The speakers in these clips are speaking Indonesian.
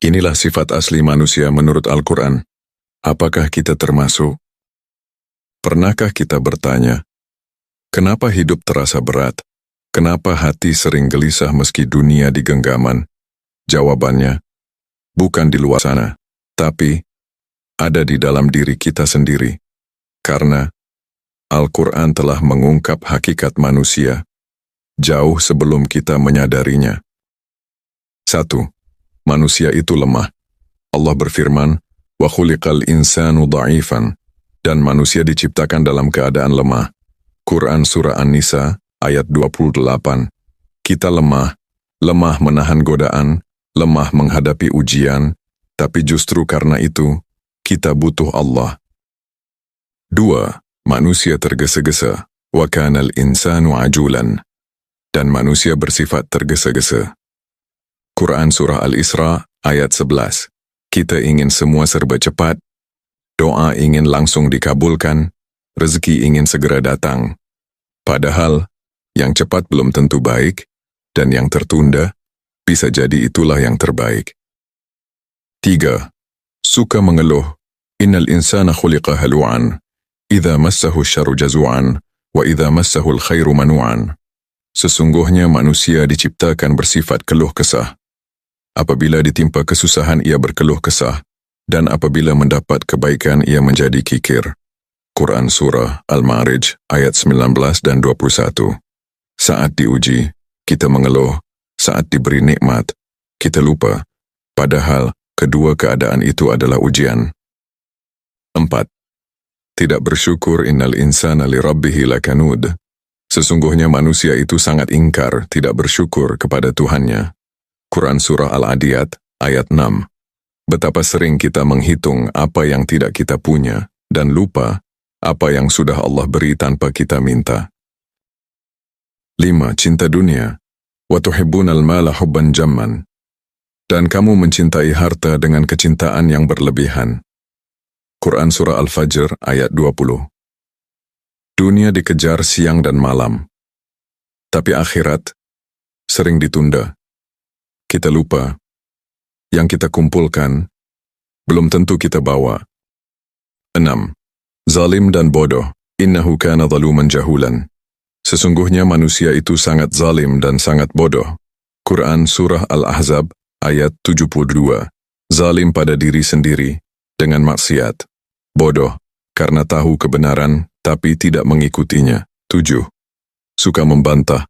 Inilah sifat asli manusia menurut Al-Quran. Apakah kita termasuk? Pernahkah kita bertanya, kenapa hidup terasa berat? Kenapa hati sering gelisah meski dunia di genggaman? Jawabannya, bukan di luar sana, tapi ada di dalam diri kita sendiri. Karena Al-Quran telah mengungkap hakikat manusia jauh sebelum kita menyadarinya. 1. Manusia itu lemah. Allah berfirman, "Wa khuliqal insanu dha'ifan," dan manusia diciptakan dalam keadaan lemah. Quran Surah An-Nisa, ayat 28. Kita lemah menahan godaan, lemah menghadapi ujian, tapi justru karena itu, kita butuh Allah. 2. Manusia tergesa-gesa, wa kanal insanu ajulan, dan manusia bersifat tergesa-gesa. Quran Surah Al-Isra, ayat 11. Kita ingin semua serba cepat, doa ingin langsung dikabulkan, rezeki ingin segera datang. Padahal, yang cepat belum tentu baik, dan yang tertunda, bisa jadi itulah yang terbaik. 3. Suka mengeluh, innal insana khuliqa halu'an, idza massahu syarru jazu'an, wa idza massahu al-khairu manu'an. Sesungguhnya manusia diciptakan bersifat keluh kesah. Apabila ditimpa kesusahan ia berkeluh kesah, dan apabila mendapat kebaikan ia menjadi kikir. Quran Surah Al-Ma'arij ayat 19 dan 21. Saat diuji, kita mengeluh, saat diberi nikmat, kita lupa, padahal kedua keadaan itu adalah ujian. 4. Tidak bersyukur innal insana li rabbihi lakanud. Sesungguhnya manusia itu sangat ingkar, tidak bersyukur kepada Tuhannya. Quran Surah Al-Adiyat, ayat 6. Betapa sering kita menghitung apa yang tidak kita punya, dan lupa apa yang sudah Allah beri tanpa kita minta. 5. Cinta dunia. Wa tuhibbunal mala hubban jamman. Dan kamu mencintai harta dengan kecintaan yang berlebihan. Quran Surah Al-Fajr, ayat 20. Dunia dikejar siang dan malam. Tapi akhirat sering ditunda. Kita lupa, yang kita kumpulkan, belum tentu kita bawa. 6. Zalim dan bodoh, innahu kana zaluman jahulan. Sesungguhnya manusia itu sangat zalim dan sangat bodoh. Quran Surah Al-Ahzab, ayat 72. Zalim pada diri sendiri, dengan maksiat. Bodoh, karena tahu kebenaran, tapi tidak mengikutinya. 7. Suka membantah.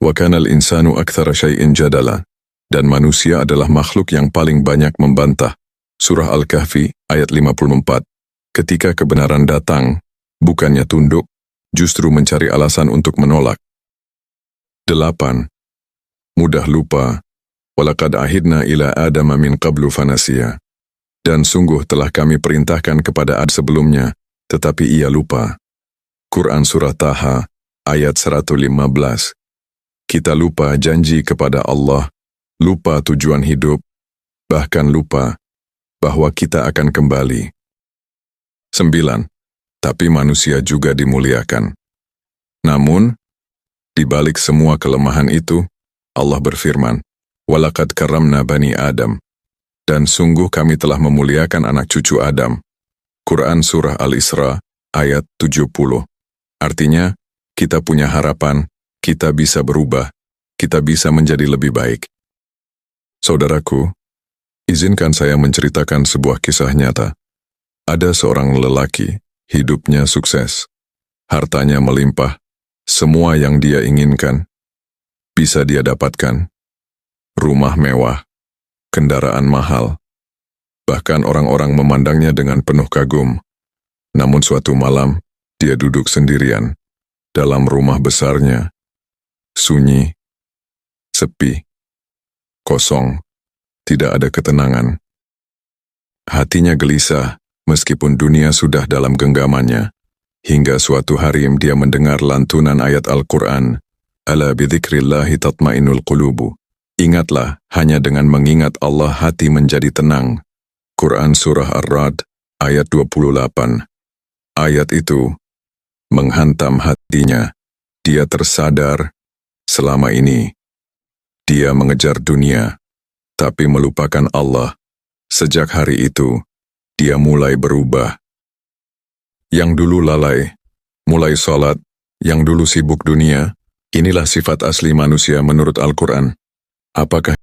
Wa kanal insanu aktsara syai'in jadala. Dan manusia adalah makhluk yang paling banyak membantah. Surah Al-Kahfi, ayat 54. Ketika kebenaran datang, bukannya tunduk, justru mencari alasan untuk menolak. 8. Mudah lupa. Walaqad ahidna ila Adama min qablu fanasiya. Dan sungguh telah kami perintahkan kepada Ad sebelumnya, tetapi ia lupa. Quran Surah Taha, ayat 115. Kita lupa janji kepada Allah, lupa tujuan hidup, bahkan lupa bahwa kita akan kembali. 9. Tapi manusia juga dimuliakan. Namun, di balik semua kelemahan itu, Allah berfirman, "Walaqad karramna bani Adam." Dan sungguh kami telah memuliakan anak cucu Adam. Quran Surah Al-Isra, ayat 70. Artinya, kita punya harapan, kita bisa berubah, kita bisa menjadi lebih baik. Saudaraku, izinkan saya menceritakan sebuah kisah nyata. Ada seorang lelaki, hidupnya sukses, hartanya melimpah, semua yang dia inginkan bisa dia dapatkan. Rumah mewah, kendaraan mahal, bahkan orang-orang memandangnya dengan penuh kagum. Namun suatu malam, dia duduk sendirian dalam rumah besarnya, sunyi, sepi, kosong, tidak ada ketenangan. Hatinya gelisah, meskipun dunia sudah dalam genggamannya, hingga suatu hari dia mendengar lantunan ayat Al-Quran, "Ala bidzikrillahi tatma'innul qulubu." Ingatlah, hanya dengan mengingat Allah hati menjadi tenang. Quran Surah Ar-Ra'd, ayat 28. Ayat itu menghantam hatinya. Dia tersadar, selama ini dia mengejar dunia, tapi melupakan Allah. Sejak hari itu, dia mulai berubah. Yang dulu lalai, mulai sholat, yang dulu sibuk dunia, inilah sifat asli manusia menurut Al-Quran. Apakah